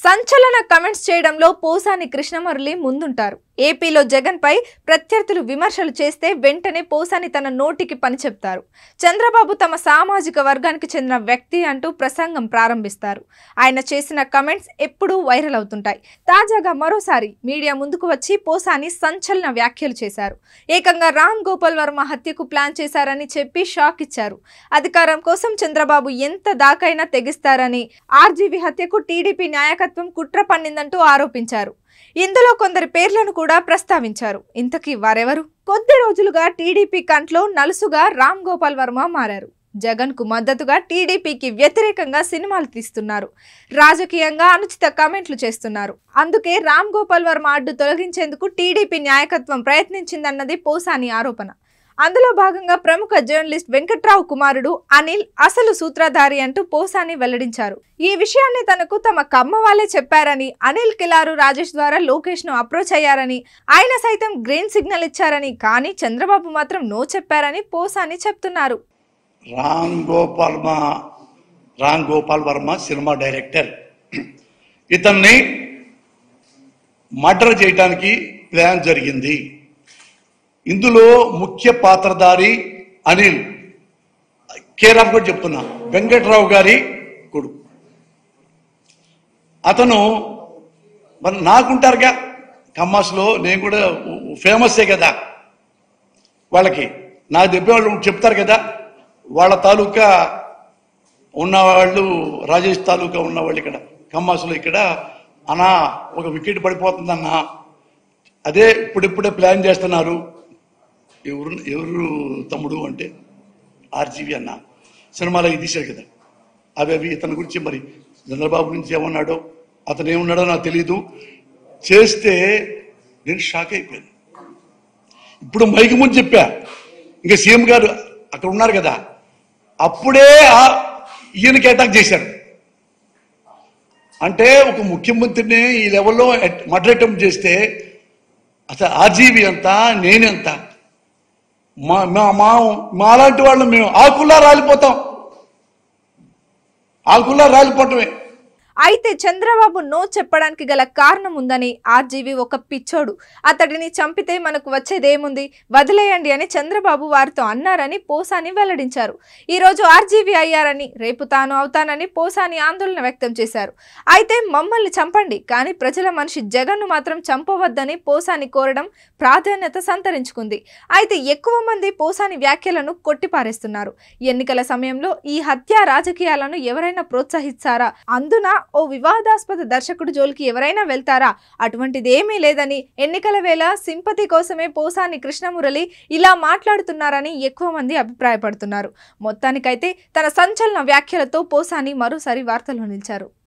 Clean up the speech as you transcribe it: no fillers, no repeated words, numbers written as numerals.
సంచలన కమెంట్స్ చేయడంలో పోసాని కృష్ణమురళి ముందుంటారు. ఏపీలో జగన్ పై ప్రత్యర్థులు విమర్శలు చేస్తే వెంటనే పోసాని తన నోటికి పని చెప్తారు. చంద్రబాబు తమ సామాజిక వర్గానికి చెందిన వ్యక్తి అంటూ ప్రసంగం ప్రారంభిస్తారు. ఆయన చేసిన కమెంట్స్ ఎప్పుడూ వైరల్ అవుతుంటాయి. తాజాగా మరోసారి మీడియా ముందుకు వచ్చి పోసాని సంచలన వ్యాఖ్యలు చేశారు. ఏకంగా రామ్ గోపాల్ వర్మ హత్యకు ప్లాన్ చేశారని చెప్పి షాక్ ఇచ్చారు. అధికారం కోసం చంద్రబాబు ఎంత దాకైనా తెగిస్తారని, ఆర్జీవి హత్యకు టీడీపీ నాయకత్వం కుట్ర పన్నిందంటూ ఆరోపించారు. ఇందులో కొందరి పేర్లను కూడా ప్రస్తావించారు. ఇంతకీ వారెవరు? కొద్ది రోజులుగా టీడీపీ కంట్లో నలుసుగా రామ్ గోపాల్ వర్మ మారారు. జగన్ కు మద్దతుగా టీడీపీకి వ్యతిరేకంగా సినిమాలు తీస్తున్నారు. రాజకీయంగా అనుచిత కామెంట్లు చేస్తున్నారు. అందుకే రామ్ గోపాల్ వర్మ అడ్డు తొలగించేందుకు టీడీపీ నాయకత్వం ప్రయత్నించిందన్నది పోసాని ఆరోపణ. అందులో భాగంగా ప్రముఖ జర్నలిస్ట్ వెంకట్రావు కుమారుడు అనిల్ అసలు సూత్రధారి అంటూ పోసాని వెల్లడించారు. ఈ విషయాన్ని తనకు తమ కమ్మ వాళ్ళే చెప్పారని, అనిల్ కిలారు రాజేష్ ద్వారా లోకేష్ ను అప్రోచ్ అయ్యారని, ఆయన సైతం గ్రీన్ సిగ్నల్ ఇచ్చారని, కానీ చంద్రబాబు మాత్రం నో చెప్పారని పోసాని చెప్తున్నారు. Ram Gopal Varma cinema director. ఇతన్ని మర్డర్ చేయడానికి ప్లాన్ జరిగింది. ఇందులో ముఖ్య పాత్రధారి అనిల్, కేరాఫ్ కూడా చెప్తున్నా, వెంకట్రావు గారి కొడుకు. అతను మరి నాకుంటారుగా కమ్మాస్లో, నేను కూడా ఫేమస్సే కదా వాళ్ళకి, నాకు చెప్పేవాళ్ళు చెప్తారు కదా, వాళ్ళ తాలూకా ఉన్నవాళ్ళు, రాజేష్ తాలూకా ఉన్నవాళ్ళు ఇక్కడ కమ్మాస్లో, ఇక్కడ అన్నా ఒక వికెట్ పడిపోతుందన్నా, అదే ఇప్పుడిప్పుడే ప్లాన్ చేస్తున్నారు. ఎవరు తమ్ముడు అంటే ఆర్జీవి అన్న సినిమాలో తీశారు కదా, అవి ఇతని గురించి మరి చంద్రబాబు గురించి ఏమన్నాడో, అతను ఏమన్నాడో నాకు తెలీదు. చేస్తే నేను షాక్ అయిపోయాను. ఇప్పుడు మైకి ముందు చెప్పా, ఇంకా సీఎం గారు అక్కడ ఉన్నారు కదా, అప్పుడే ఈయనకి అటాక్ చేశారు. అంటే ఒక ముఖ్యమంత్రిని ఈ లెవెల్లో మర్డర్ అటెంప్ట్ చేస్తే అసలు ఆర్జీవి ఎంత, నేనెంత, మాలాంటి వాళ్ళు మేము ఆకుల్లా రాలిపోవటమే. అయితే చంద్రబాబు నో చెప్పడానికి గల కారణం ఉందని, ఆర్జీవి ఒక పిచ్చోడు, అతడిని చంపితే మనకు వచ్చేదేముంది, వదిలేయండి అని చంద్రబాబు వారితో అన్నారని పోసాని వెల్లడించారు. ఈ రోజు ఆర్జీవి అయ్యారని, రేపు తాను అవుతానని పోసాని ఆందోళన వ్యక్తం చేశారు. అయితే మమ్మల్ని చంపండి, కానీ ప్రజల మనిషి జగన్ను మాత్రం చంపవద్దని పోసాని కోరడం ప్రాధాన్యత సంతరించుకుంది. అయితే ఎక్కువ మంది పోసాని వ్యాఖ్యలను కొట్టిపారేస్తున్నారు. ఎన్నికల సమయంలో ఈ హత్య రాజకీయాలను ఎవరైనా ప్రోత్సహిస్తారా, అందున ఓ వివాదాస్పద దర్శకుడు జోలికి ఎవరైనా వెళ్తారా, అటువంటిది ఏమీ లేదని, ఎన్నికల వేళ సింపతి కోసమే పోసాని కృష్ణమురళి ఇలా మాట్లాడుతున్నారని ఎక్కువ మంది అభిప్రాయపడుతున్నారు. మొత్తానికైతే తన సంచలన వ్యాఖ్యలతో పోసాని మరోసారి వార్తల్లో నిలిచారు.